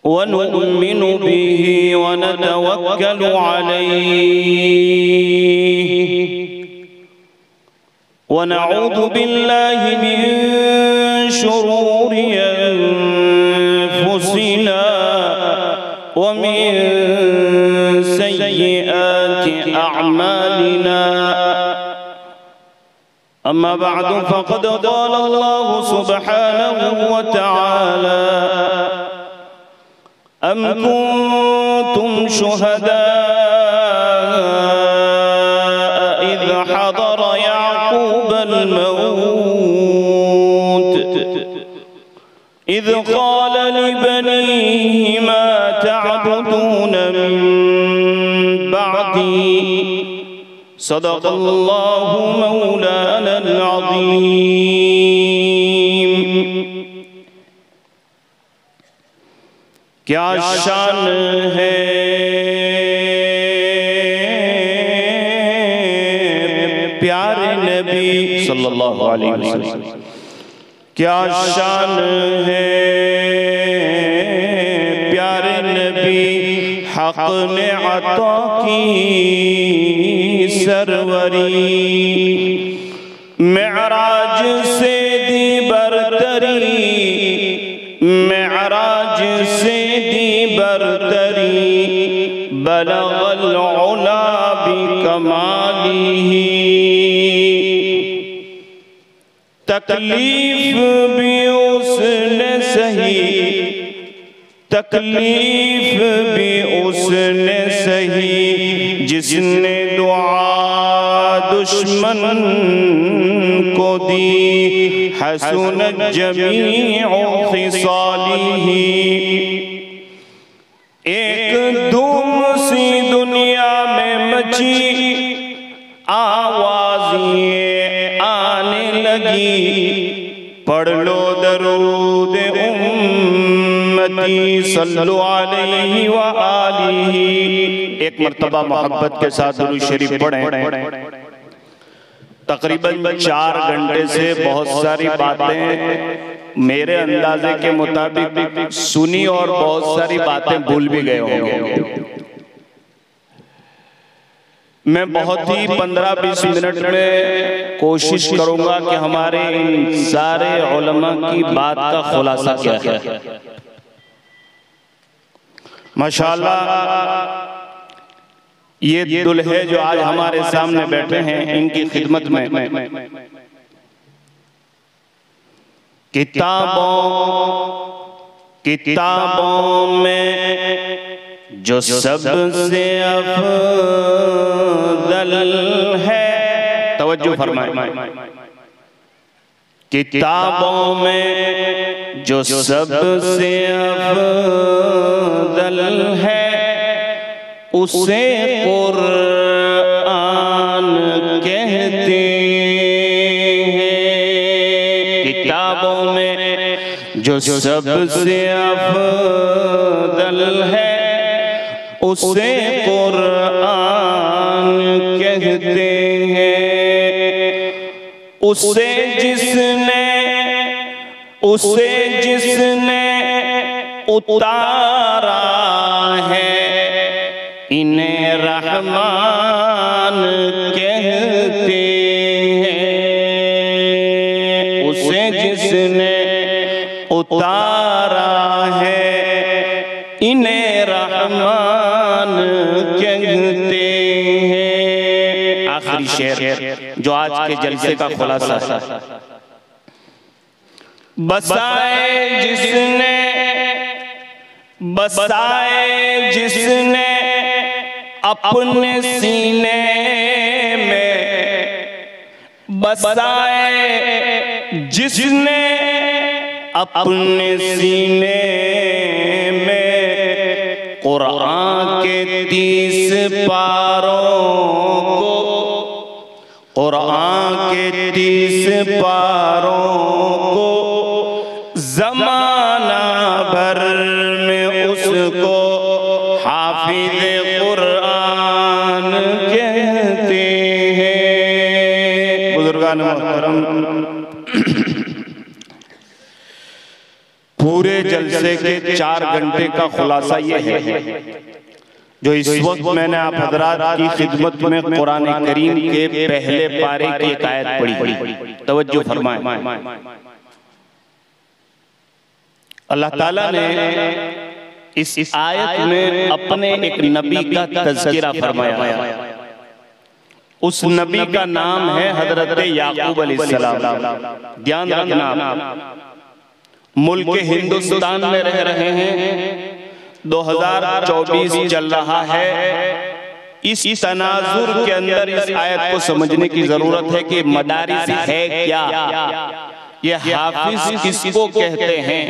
वनुमिनु बिही वनतवक्कलु अलैहि वनऊज़ु बिल्लाहि मिन शुरूरि अनफुसिना व मिन सय्यिआति अअमालिना अम्मा बअदु फ़क़द क़ाल अल्लाहु सुब्हानहु व तआला अम कुन्तुम शुहदाअ इज़ हदर याक़ूबल मौत इज़ क़ाल लिबनीहि मा तअबुदून मिन बअदी सदक़ल्लाहु मौलानल अज़ीम। क्या शान है प्यारे नबी सल्लल्लाहु अलैहि वसल्लम, क्या शान है प्यारे नबी हक़ ने अता की सरवरी मेराज से दी बरतरी मेराज से दी बरतरी बलगल उला बिकमालिही तकलीफ भी उसने सही तकलीफ भी उसने सही जिसने दुआ दुश्मन को दी हसनत जमीउ खिसालिही। एक धूम सी दुनिया में मची आवाज़ें आने लगी पढ़ लो दरूद उम्मती सल्लु अलैहि व आलिही। एक मर्तबा मोहब्बत के साथ दुरूद शरीफ पढ़ें। तकरीबन 4 घंटे से बहुत सारी बातें मेरे अंदाजे के मुताबिक सुनी और बहुत सारी बातें भूल भी गए होंगे। मैं बहुत ही 15-20 मिनट में कोशिश करूंगा कि हमारे इन सारे उलमा की बात का खुलासा क्या है। माशाअल्लाह ये दुल्हे जो आज हमारे सामने बैठे हैं इनकी खिदमत में किताबों में जो सबसे अफजल है, तवज्जो फरमाएं, किताबों में जो सबसे अफजल है उसे कुरान कहते हैं। किताबों में जो सबसे अफजल है उसे कुरान कहते हैं। उसे जिसने उतारा है इन्हें रहमान कहते हैं। उसे जिसने उतारा है इन्हें रहमान कहते हैं। आखिरी शेर जो आज के जलसे का खुलासा है। बसाए जिसने अपने सीने में, बसाए जिसने अपने सीने में कुरान के 30 पारों को, कुरान के 30 पारों को ज़माना भर में उस हाफिज कुरान कहते हैं। बुजुर्गान मोहतरम, पूरे जलसे के 4 घंटे का खुलासा ये है जो इस वक्त मैंने आप हजरात की खिदमत में कुरान करीम के पहले पारे की एक आयत पढ़ी। तवज्जो फरमाएं। अल्लाह ताला ने इस आयत में अपने एक नबी का तज़किरा फरमाया। उस नबी का नाम है हजरत याकूब अलैहिस्सलाम। ध्यान रखना, मुल्क हिंदुस्तान में रह रहे हैं, 2024 चल रहा है। इस तनाजुर के अंदर इस आयत को समझने की जरूरत है कि मदारिस है क्या, ये हाफिज किसको कहते हैं।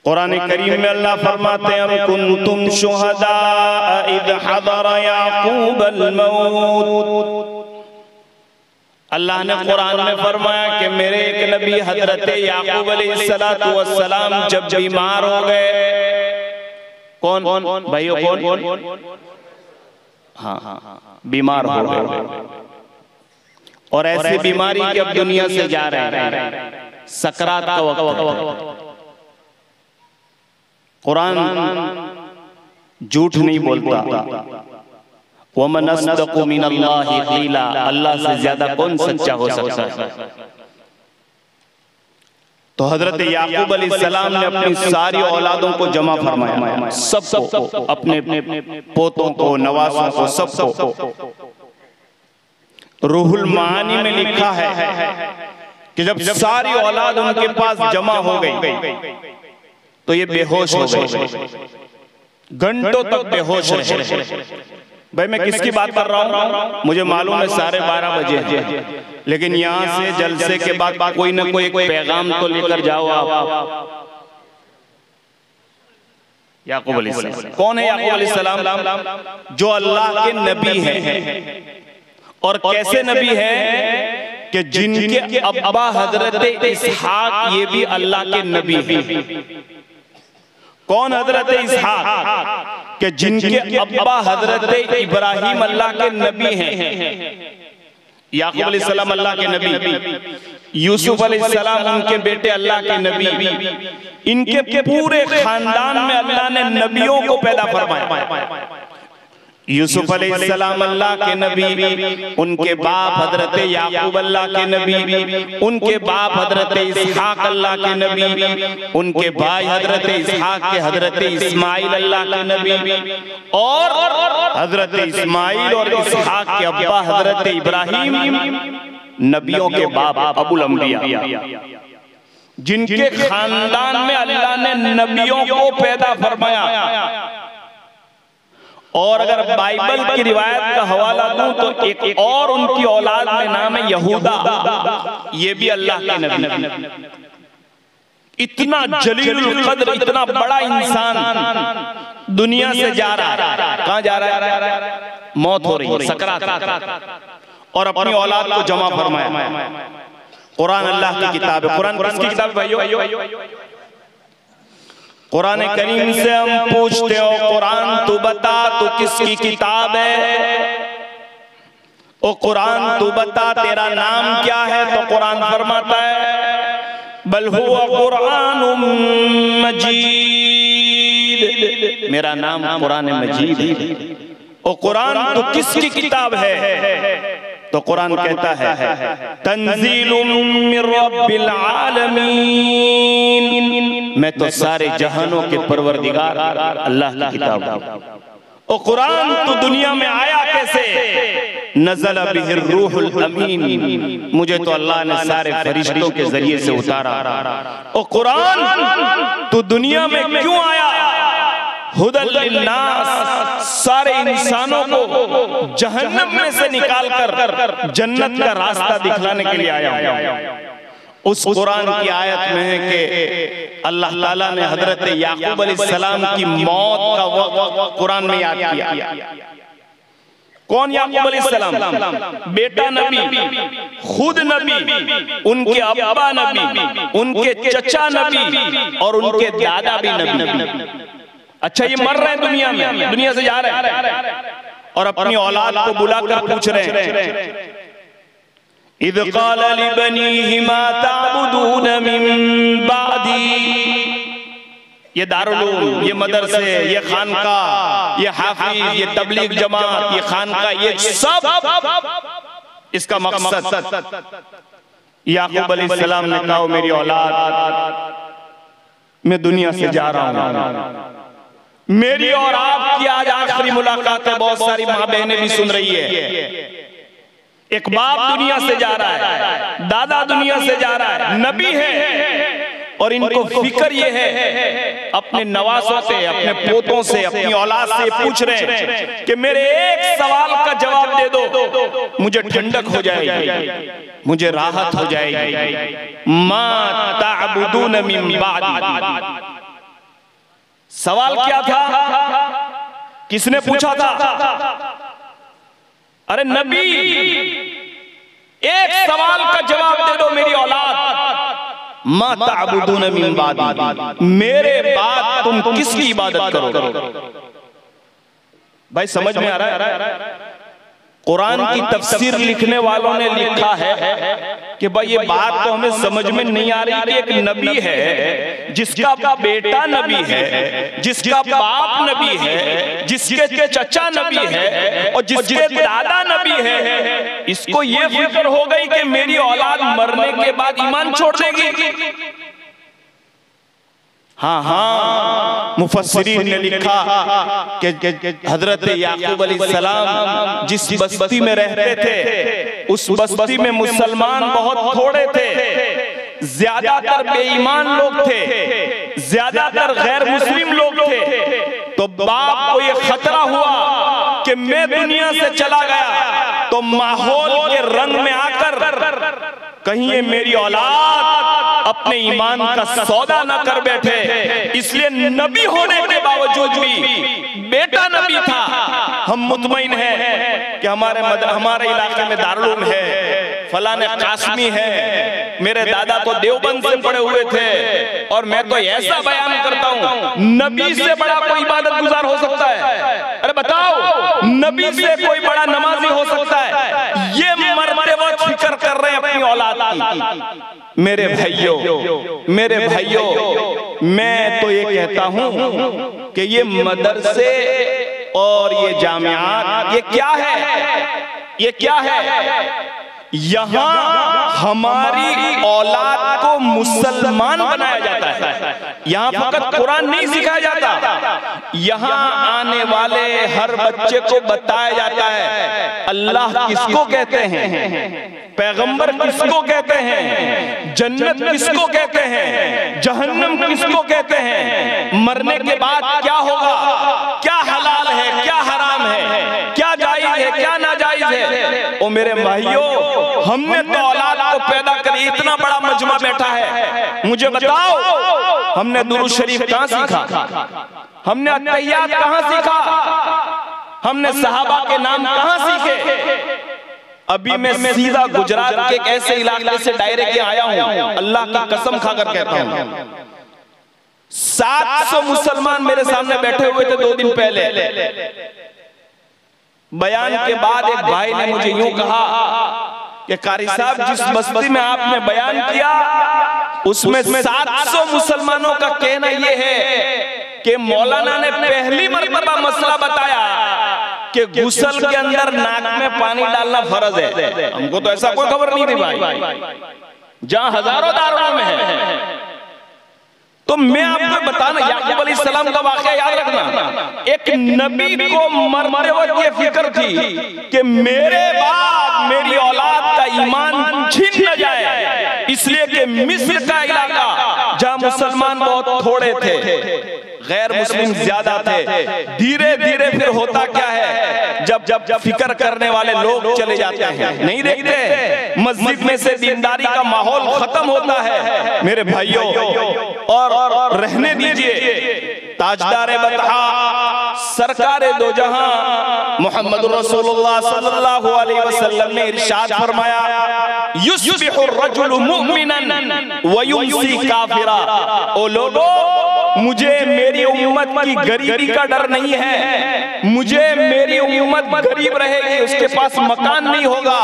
कुरान करीम में अल्लाह फरमाते हैं, अम कुंतुम शुहदा इज़ हदर याकूब अल मौत। अल्लाह ने कुरान में फरमाया कि मेरे एक नबी हजरत याकूब अलैहिस्सलातु वस्सलाम जब बीमार हो गए। कौन भाइयों, कौन? हाँ, बीमार हो गए और ऐसी बीमारी कि अब दुनिया से जा रहे हैं, सकरात का वक्त। कुरान झूठ नहीं बोलता। वमन अस्दक़ु मिनल्लाहि क़ीला, अल्लाह से ज्यादा कौन सच्चा हो सकता है। तो हजरत याकूब अलैहिस्सलाम ने अपनी सारी औलादों को जमा फरमाया, सबको, अपने पोतों को, नवासों को, सबको। रूहुल मानी में लिखा है कि जब सारी औलाद उनके पास जमा हो गई तो ये बेहोश हो गए, घंटों तक बेहोश रहे। भाई मैं किसकी बात कर रहा हूँ, मुझे मालूम है 12:30 बजे है, लेकिन यहाँ से जलसे के बाद कोई ना कोई पैगाम तो लेकर जाओ आप। याकूब अलैहिस्सलाम कौन है? याकूब अलैहिस्सलाम जो अल्लाह के नबी है। और कैसे नबी है कि जिनके अब्बा हजरत इसहाक ये भी अल्लाह के नबी है। कौन? हजरत इसहाक के जिनके अब्बा हजरत इब्राहिम अल्लाह के नबी हैं। याकूब अलैहिस्सलाम अल्लाह के नबी, यूसुफ अलैहिस्सलाम उनके बेटे अल्लाह के नबी। इनके पूरे खानदान में अल्लाह ने नबियों को पैदा फरमाया। यूसुफ अलैहिस्सलाम अल्लाह के नबी, उनके बाप हजरत याकूब अल्लाह के नबी, उनके बाप हजरत इसहाक अल्लाह के नबी, उनके भाई हजरत इसहाक के हजरत इस्माइल अल्लाह के नबी, और हजरत इस्माइल और इसहाक के अब्बा हजरत इब्राहिम नबियों के बाप अबुल अंबिया। जिनके खानदान में अल्लाह ने नबियों को पैदा फरमाया। और अगर बाइबल की रिवायत का हवाला दूं तो एक और उनकी औलाद में नाम है यहूदा, ये भी अल्लाह के नबी। इतना जलीलुल कद्र, इतना बड़ा इंसान दुनिया से जा रहा है। कहां जा रहा है? मौत हो रही है, सकरात, और अपनी औलाद को जमा फरमाया। कुरान अल्लाह की किताब है। कुरान किसकी किताब है भाइयों? कुरान करीम से हम पूछते हो, कुरान तू बता तू किसकी किताब है? ओ कुरान तू बता तेरा नाम क्या है? तो कुरान फरमाता है बल हुवा कुरानुम मजीद, मेरा नाम कुरान मजीद है। ओ कुरान तू किसकी किताब है? तो कुरान कहता है तंजीलुम मिर रब्बिल आलमीन, मैं तो सारे जहानों के परवरदिगार अल्लाह की किताब हूं। ओ कुरान तू दुनिया में आया कैसे? नज़ल बिहिर रूहुल अमीन, मुझे तो अल्लाह ने सारे फरिश्तों के जरिए से उतारा। ओ कुरान तू दुनिया में क्यों आया? हुदल लिन्नास, सारे इंसानों को जहन्नम में से निकालकर जन्नत का रास्ता दिखलाने के लिए आया। उस कुरान की आयत में है कि अल्लाह ताला ने हजरत याकूब अलैहिस्सलाम की मौत का वक्त कुरान में याद किया। कौन? याकूब अलैहिस्सलाम, बेटा नबी, खुद नबी, उनके अब्बा नबी, उनके चचा नबी और उनके दादा भी नबी। अच्छा ये मर रहे हैं दुनिया में, दुनिया से जा रहे हैं और अपनी औलाद को बुलाकर पूछ रहे हैं, इज़ क़ाल लिबनीहि मा तअबुदून मिन बादी। ये दारुल, ये मदरसे, ये खानका, ये हाफिज, ये तबलीग जमात, ये खानका, ये सब इसका मकसद। याकूब अलैहिस्सलाम ने कहा मेरी औलाद, मैं दुनिया से जा रहा हूं, मेरी और आपकी आज आखिरी मुलाकात है। बहुत सारी माँ बहनें भी सुन रही है। एक बाप दुनिया से जा रहा है, दादा दुनिया से जा रहा है, नबी है और इनको फिक्र ये है अपने नवासों से, अपने पोतों से, अपनी औलाद से पूछ रहे हैं कि मेरे एक सवाल का जवाब दे दो, मुझे ठंडक हो जाएगी, मुझे राहत हो जाएगी। मा तअबुदून मिन बादी। सवाल क्या था? किसने पूछा था? अरे नबी, एक सवाल का जवाब दे दो मेरी औलाद, मा तअबुदून मिन बादी, मेरे बाद तुम किसकी इबादत करोगे? भाई समझ में आ रहा है? कुरान की तफसीर लिखने वालों ने लिखा है कि भाई ये बात तो हमें समझ में नहीं आ रही कि एक नबी है जिसका बेटा नबी है, जिसका बाप नबी है, जिसके चचा नबी है और जिसके दादा नबी है, इसको ये फिक्र हो गई कि मेरी औलाद मरने के बाद ईमान छोड़ देगी। हाँ हाँ, मुफस्सिरीन ने लिखा कि हजरत याकूब अलैहिस्सलाम जिस बस्ती में रहते थे उस बस्ती में मुसलमान बहुत थोड़े थे, ज्यादातर बेईमान लोग थे, ज्यादातर गैर मुस्लिम लोग थे। तो बाप को ये खतरा हुआ कि मैं दुनिया से चला गया तो माहौल के रंग में आकर कहीं ये मेरी औलाद अपने ईमान का सौदा न कर बैठे, इसलिए नबी होने के बावजूद भी बेटा नबी था। हम मुतमईन हैं कि हमारे इलाके में दारुल उलूम है, फलाने कासमी है, मेरे दादा तो देवबंद से पढ़े हुए थे और मैं तो ऐसा बयान करता हूँ, नबी से बड़ा कोई इबादत गुजार हो सकता है? अरे बताओ, नबी से कोई बड़ा नमाजी हो सकता है? ये मरते वक्त फिक्र कर रहे हैं अपनी औलाद की। मेरे भाइयों, मैं तो ये कहता हूँ कि ये मदरसे और ये जामियात ये क्या है? ये क्या है? यहाँ हमारी औलाद को मुसलमान बनाया जाता है। यहाँ फकत कुरान नहीं सिखाया जाता, यहाँ आने वाले हर बच्चे को बताया जाता है अल्लाह किसको कहते हैं, पैगंबर किसको कहते हैं, जन्नत किसको कहते हैं, जहन्नम किसको कहते हैं, मरने के बाद क्या होगा, क्या हलाल है, क्या हराम है, क्या जायज है, क्या नाजायज है। ओ मेरे भाइयों, हमने तो औलाद को पैदा करी, इतना बड़ा मजमा बैठा है, मुझे बताओ हमने दुरूद शरीफ कहाँ सीखा, हमने अत्तहियात कहाँ सीखा, हमने सहाबा के नाम कहाँ सीखे? अभी मैं सीधा गुजरात के एक ऐसे इलाके से डायरेक्ट आया हूँ, अल्लाह की कसम खाकर कहता हूँ, 700 मुसलमान मेरे सामने बैठे हुए थे 2 दिन पहले। बयान के बाद एक भाई ने मुझे यूं कहा कि कारी साहब, जिस बस्ती में आपने बयान किया उसमें 700 मुसलमानों का कहना यह है कि मौलाना ने पहली मरतबा मसला बताया कि गुस्ल के अंदर नाक में पानी डालना फर्ज है। हमको तो ऐसा कोई खबर नहीं थी भाई, जहां हजारों दारुल में है। तो मैं आपको बताना, याकूब अलैहिस्सलाम का वाकया याद रखना, एक नबी को मरते वक्त ये फिक्र थी कि मेरे बाद मेरी औलाद का ईमान छीन न जाए, इसलिए कि मिस्र का इलाका जहां मुसलमान बहुत थोड़े थे, गैर मुस्लिम ज्यादा थे। धीरे धीरे फिर होता क्या है, जब फिक्र करने वाले लोग चले जाते हैं, नहीं देखते, मस्जिद में से दीनदारी का माहौल खत्म होता है। मेरे भाइयों, और रहने दीजिए, ताजदार बतहा सरकारे दो जहां मोहम्मद रसूलुल्लाह सल्लल्लाहु अलैहि वसल्लम ने इरशाद फरमाया, युस्बिहु रजुलु मुमिनन व युमसी काफिरा। ओ लोगों, मुझे मेरी उम्मत की गरीबी का डर नहीं है, मुझे मेरी उम्मत गरीब रहेगी, उसके पास मकान नहीं होगा,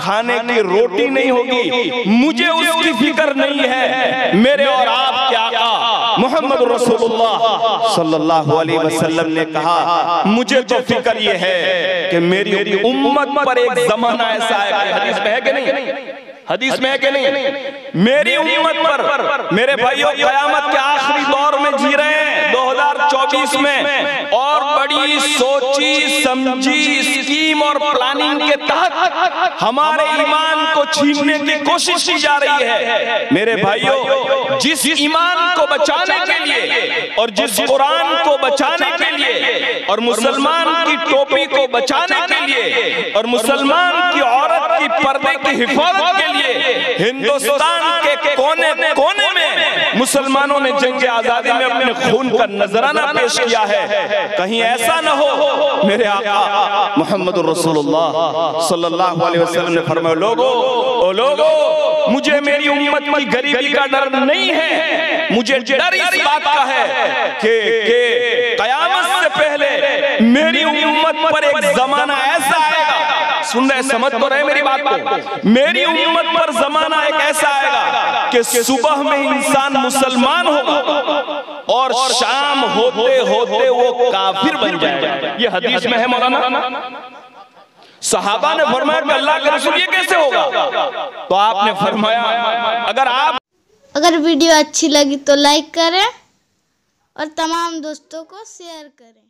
खाने की रोटी नहीं होगी, मुझे उसकी फिक्र नहीं है। मेरे और आपके आका मोहम्मद रसूलुल्लाह सल्लल्लाहु अलैहि वसल्लम ने कहा, मुझे तो फिक्र ये है कि मेरी उम्मत पर एक जमाना ऐसा है, हदीस में है कि नहीं, हदीस में है कि नहीं, मेरी उम्मत पर, मेरे भाइयों, कयामत के आखिरी दौर में जी रहे हैं 2024 में, और बड़ी सोची समझी स्कीम और प्लानिंग के तहत हमारे ईमान को छीनने की कोशिश की जा रही है। मेरे भाइयों, जिस ईमान को बचाने के लिए और जिस कुरान को बचाने के लिए और मुसलमान की टोपी को बचाने के लिए और मुसलमान की औरत की पर्दे की हिफाजत के लिए हिंदुस्तान के कोने कोने में मुसलमानों ने जंग आजादी में अपने खून का नजराना पेश किया है। कहीं ऐसा न हो, मेरे आका मोहम्मद रसूलुल्लाह सल्लल्लाहु अलैहि वसल्लम ने फरमाया, लोगो मुझे मेरी उम्मत की गरीबी का डर नहीं है, मुझे डर इस बात का है कि कयामत से पहले मेरी उम्मत पर एक जमाना ऐसा आएगा, सुन रहे, समझ तो रहे मेरी बात को, मेरी उम्मत पर जमाना एक ऐसा आएगा कि सुबह में इंसान मुसलमान होगा और शाम होते होते वो काफिर बन जाएगा। ये हदीस में है मौलाना। सहाबा ने फरमाया कि अल्लाह के रसूल ये कैसे होगा? तो आपने फरमाया, अगर वीडियो अच्छी लगी तो लाइक करें और तमाम दोस्तों को शेयर करें।